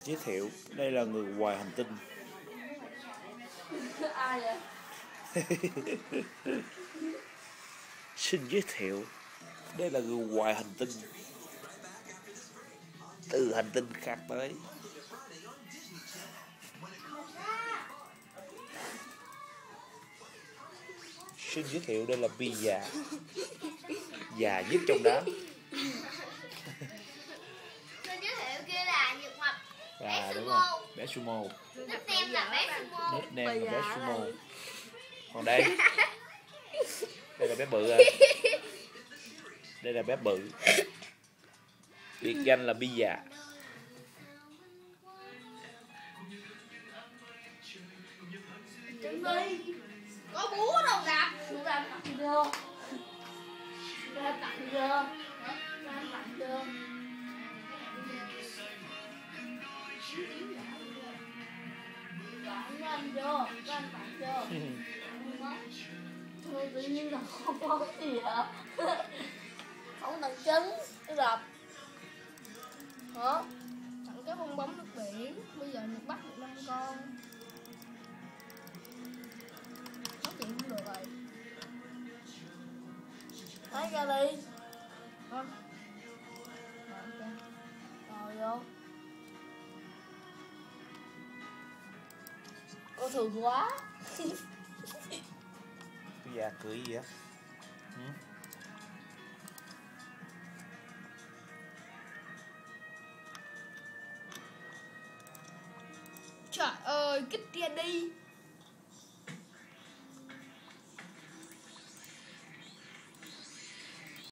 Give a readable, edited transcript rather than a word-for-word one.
Giới thiệu, đây là người ngoài hành tinh. Ai vậy? Xin giới thiệu, đây là người ngoài hành tinh, từ hành tinh khác tới. Xin giới thiệu, đây là Bi già, già nhất trong đám. Xin giới thiệu, kia là Nhật Mập, bé Đúng Sumo. rồi, bé Sumo. Nickname là bé Sumo. Nickname là bé Sumo. Còn đây là bé bự à. Đây là bé bự, biệt danh là Bi già. Chuẩn bị. Có búa đâu gặp. Chúng ta tặng chưa? Chúng ta tặng chưa? Chúng ta tặng chưa? Tặng anh chưa? Các anh tặng chưa? Thôi tự nhiên là không có gì hả? Không tặng trứng, cái rập. Hả? Tặng cái bong bóng nước biển. Bây giờ Nhật bắt được 5 con. Nói chuyện cũng được rồi. Lấy ra đi. Rồi Rồi vô. Cô thường quá. Bi già cười gì á? Trời ơi, kích ra đi.